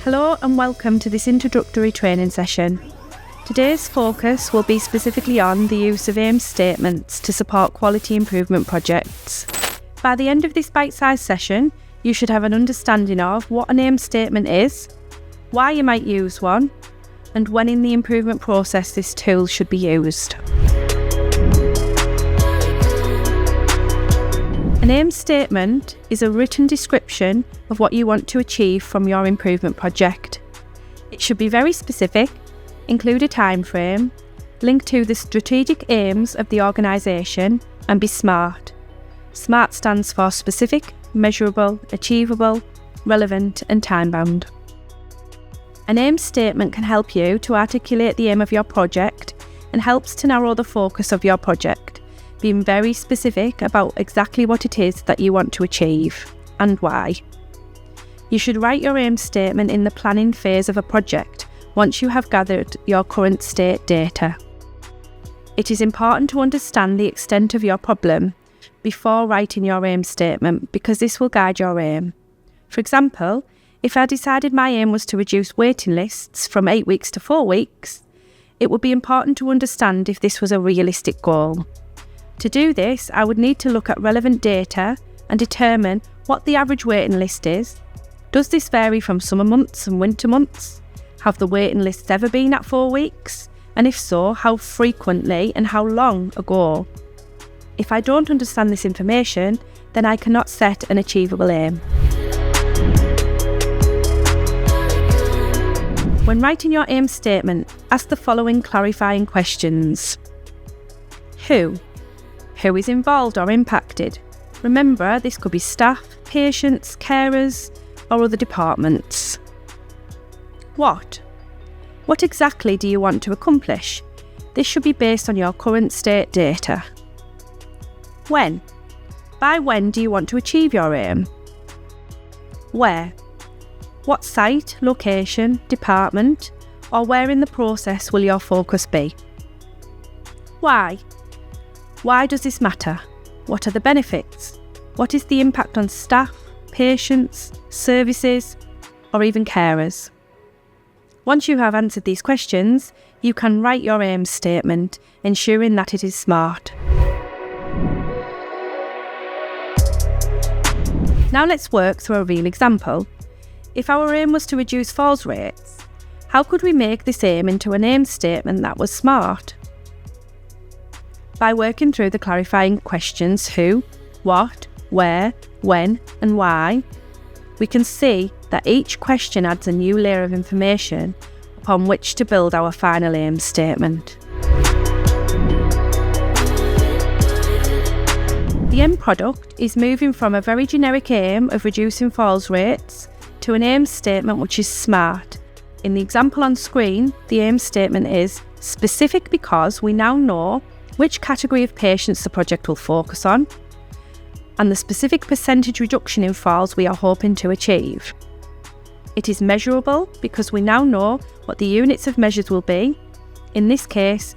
Hello and welcome to this introductory training session. Today's focus will be specifically on the use of aim statements to support quality improvement projects. By the end of this bite-sized session, you should have an understanding of what an aim statement is, why you might use one, and when in the improvement process this tool should be used. An aim statement is a written description of what you want to achieve from your improvement project. It should be very specific, include a time frame, link to the strategic aims of the organisation, and be SMART. SMART stands for specific, measurable, achievable, relevant, and time-bound. An aim statement can help you to articulate the aim of your project and helps to narrow the focus of your project, being very specific about exactly what it is that you want to achieve and why. You should write your aim statement in the planning phase of a project once you have gathered your current state data. It is important to understand the extent of your problem before writing your aim statement because this will guide your aim. For example, if I decided my aim was to reduce waiting lists from 8 weeks to 4 weeks, it would be important to understand if this was a realistic goal. To do this, I would need to look at relevant data and determine what the average waiting list is. Does this vary from summer months and winter months? Have the waiting lists ever been at 4 weeks? And if so, how frequently and how long ago? If I don't understand this information, then I cannot set an achievable aim. When writing your aim statement, ask the following clarifying questions. Who? Who is involved or impacted? Remember, this could be staff, patients, carers, or other departments. What? What exactly do you want to accomplish? This should be based on your current state data. When? By when do you want to achieve your aim? Where? What site, location, department, or where in the process will your focus be? Why? Why does this matter? What are the benefits? What is the impact on staff, patients, services, or even carers? Once you have answered these questions, you can write your aim statement, ensuring that it is SMART. Now let's work through a real example. If our aim was to reduce falls rates, how could we make this aim into an aim statement that was SMART? By working through the clarifying questions who, what, where, when, and why, we can see that each question adds a new layer of information upon which to build our final aim statement. The end product is moving from a very generic aim of reducing falls rates to an aim statement which is SMART. In the example on screen, the aim statement is specific because we now know which category of patients the project will focus on, and the specific percentage reduction in falls we are hoping to achieve. It is measurable because we now know what the units of measures will be. In this case,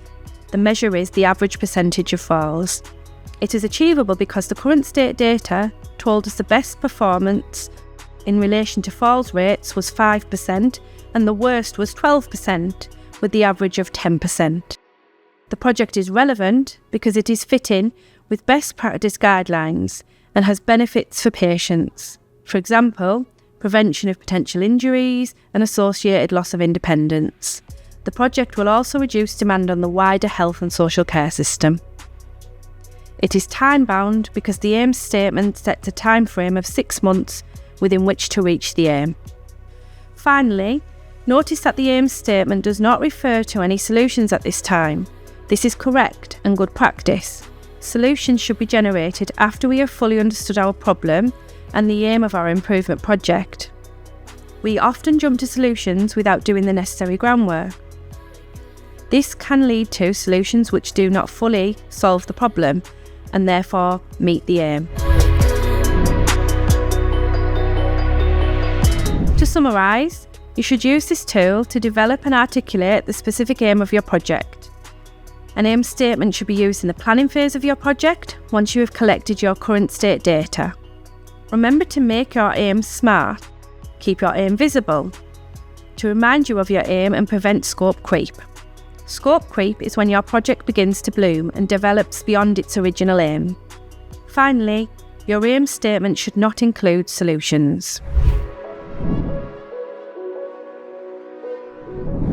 the measure is the average percentage of falls. It is achievable because the current state data told us the best performance in relation to falls rates was 5% and the worst was 12%, with the average of 10%. The project is relevant because it is fitting with best practice guidelines and has benefits for patients. For example, prevention of potential injuries and associated loss of independence. The project will also reduce demand on the wider health and social care system. It is time-bound because the aim statement sets a time frame of 6 months within which to reach the aim. Finally, notice that the aim statement does not refer to any solutions at this time. This is correct and good practice. Solutions should be generated after we have fully understood our problem and the aim of our improvement project. We often jump to solutions without doing the necessary groundwork. This can lead to solutions which do not fully solve the problem and therefore meet the aim. To summarise, you should use this tool to develop and articulate the specific aim of your project. An aim statement should be used in the planning phase of your project once you have collected your current state data. Remember to make your aim SMART, keep your aim visible, to remind you of your aim and prevent scope creep. Scope creep is when your project begins to bloom and develops beyond its original aim. Finally, your aim statement should not include solutions.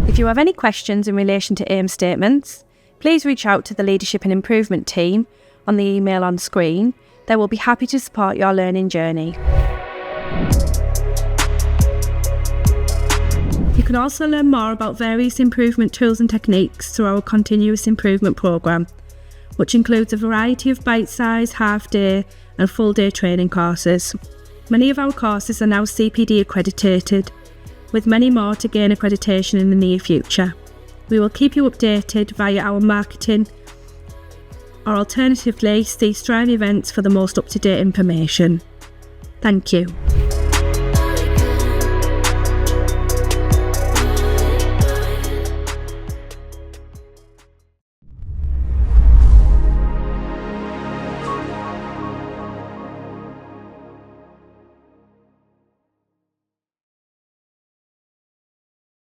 If you have any questions in relation to aim statements, please reach out to the Leadership and Improvement team on the email on screen. They will be happy to support your learning journey. You can also learn more about various improvement tools and techniques through our continuous improvement programme, which includes a variety of bite-sized, half-day and full-day training courses. Many of our courses are now CPD accredited, with many more to gain accreditation in the near future. We will keep you updated via our marketing, or alternatively see Strive events for the most up-to-date information. Thank you.